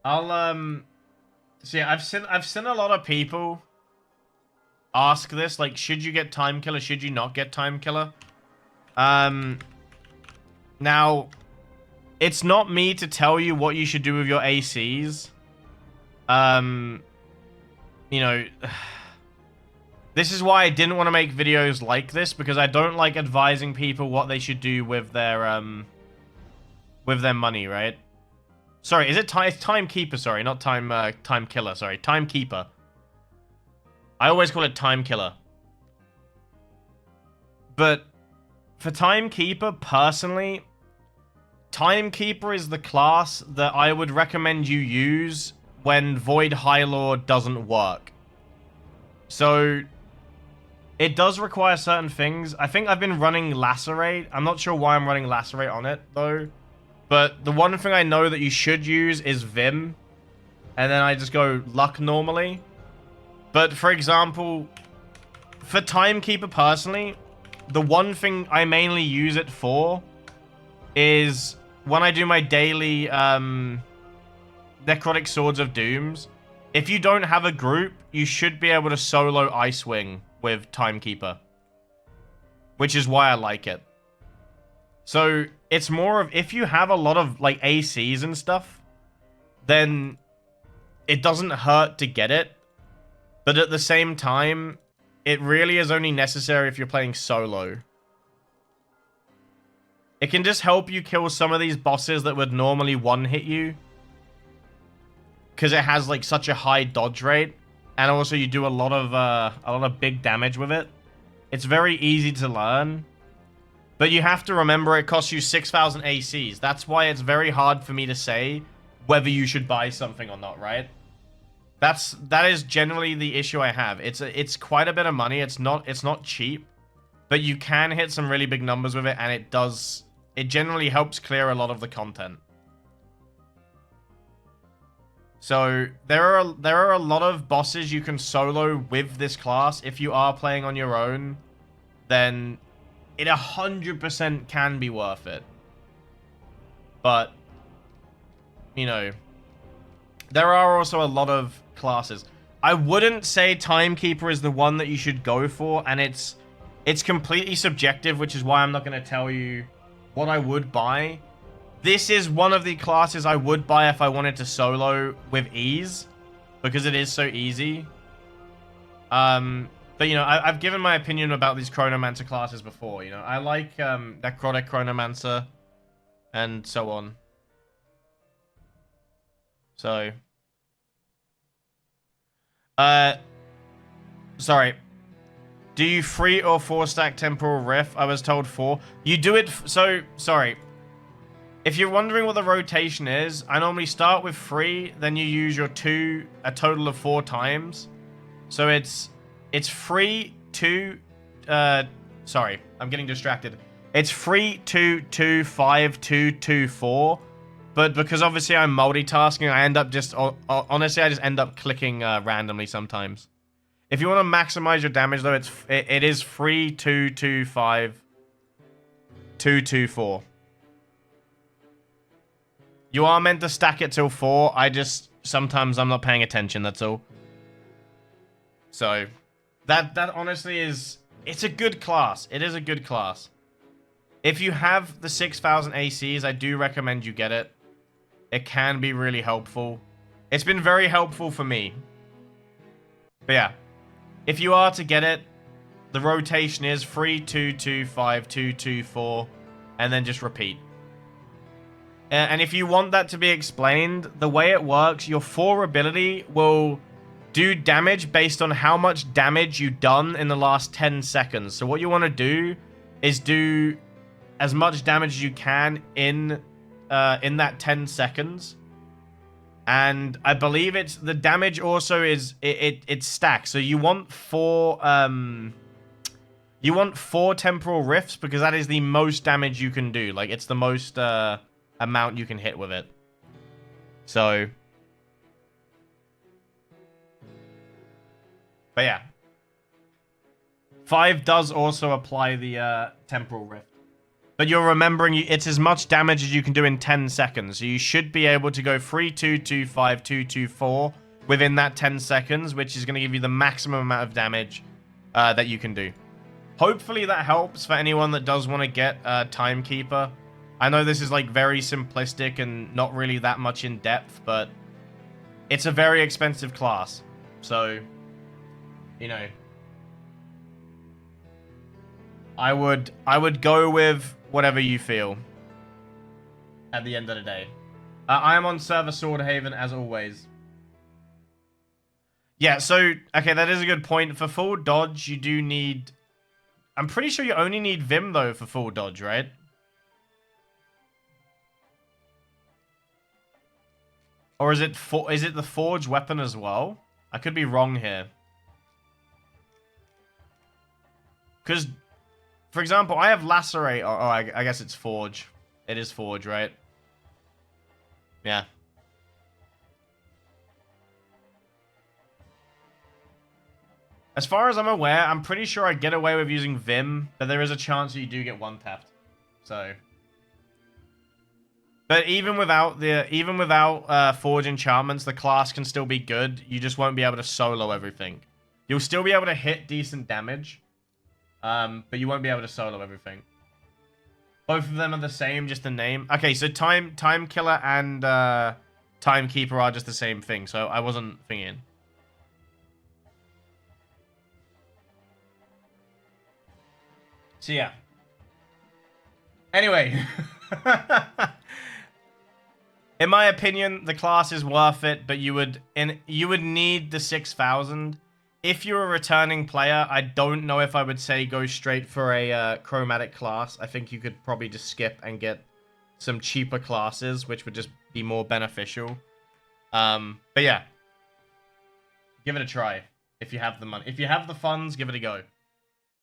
So yeah, I've seen a lot of people ask this, like, should you get time killer, should you not get time killer? Now, it's not me to tell you what you should do with your ACs. You know, this is why I didn't want to make videos like this, because I don't like advising people what they should do with their money, right? Sorry, is it it's timekeeper? Sorry, not time killer. Sorry, timekeeper. I always call it time killer. But for timekeeper, personally, timekeeper is the class that I would recommend you use when Void High Lord doesn't work. So it does require certain things. I think I've been running Lacerate. I'm not sure why I'm running Lacerate on it, though. But the one thing I know that you should use is Vim. And then I just go Luck normally. But, for example, for Timekeeper personally, the one thing I mainly use it for is when I do my daily Necrotic Swords of Dooms. If you don't have a group, you should be able to solo Icewing with Timekeeper. Which is why I like it. So, it's more of, if you have a lot of, like, ACs and stuff, then it doesn't hurt to get it. But at the same time, it really is only necessary if you're playing solo. It can just help you kill some of these bosses that would normally one-hit you. Because it has, like, such a high dodge rate. And also you do a lot of big damage with it. It's very easy to learn. But you have to remember it costs you 6,000 ACs. That's why it's very hard for me to say whether you should buy something or not, right? That is generally the issue I have. It's quite a bit of money. It's not cheap, but you can hit some really big numbers with it, and it generally helps clear a lot of the content. So there are a lot of bosses you can solo with this class. If you are playing on your own, then it 100% can be worth it. But you know, there are also a lot of classes. I wouldn't say Timekeeper is the one that you should go for, and it's completely subjective, which is why I'm not going to tell you what I would buy. This is one of the classes I would buy if I wanted to solo with ease, because it is so easy. But, you know, I've given my opinion about these chronomancer classes before, you know. I like Necrotic chronomancer and so on. So, sorry. Do you 3 or 4 stack Temporal Rift? I was told 4. You do it, so, sorry. If you're wondering what the rotation is, I normally start with 3, then you use your 2 a total of 4 times. So it's 3, 2, sorry, I'm getting distracted. It's 3, 2, 2, 5, 2, 2, 4. But because obviously I'm multitasking, I end up just, honestly, I just end up clicking randomly sometimes. If you want to maximize your damage, though, it is 3, 2, 2, 5, 2, 2, 4. You are meant to stack it till 4. Sometimes I'm not paying attention, that's all. So, that honestly is, it's a good class. It is a good class. If you have the 6,000 ACs, I do recommend you get it. It can be really helpful. It's been very helpful for me. But yeah, if you are to get it, the rotation is 3, 2, 2, 5, 2, 2, 4, and then just repeat. And if you want that to be explained, the way it works, your 4 ability will do damage based on how much damage you've done in the last 10 seconds. So what you want to do is do as much damage as you can in that 10 seconds. And I believe it's the damage also is it stacks. So you want 4 temporal rifts, because that is the most damage you can do. Like, it's the most amount you can hit with it. So, but yeah, 5 does also apply the temporal rift. But you're remembering it's as much damage as you can do in 10 seconds. So you should be able to go 3, 2, 2, 5, 2, 2, 4 within that 10 seconds, which is going to give you the maximum amount of damage that you can do. Hopefully that helps for anyone that does want to get Timekeeper. I know this is like very simplistic and not really that much in depth, but it's a very expensive class. So, you know, I would go with whatever you feel at the end of the day. I am on server Swordhaven as always. Yeah, so, okay, that is a good point. For full dodge, you do need... I'm pretty sure you only need Vim, though, for full dodge, right? Or is it the Forge weapon as well? I could be wrong here. Because, for example, I have Lacerate. Oh, I guess it's Forge. It is Forge, right? Yeah. As far as I'm aware, I'm pretty sure I get away with using Vim, but there is a chance that you do get one-tapped. So... But even without Forge enchantments, the class can still be good. You just won't be able to solo everything. You'll still be able to hit decent damage, but you won't be able to solo everything. Both of them are the same, just the name. Okay, so Time Killer and Timekeeper are just the same thing, so I wasn't thinking. So yeah. Anyway. In my opinion, the class is worth it, but you would need the 6,000. If you're a returning player, I don't know if I would say go straight for a chromatic class. I think you could probably just skip and get some cheaper classes, which would just be more beneficial. But yeah, give it a try if you have the money. If you have the funds, give it a go.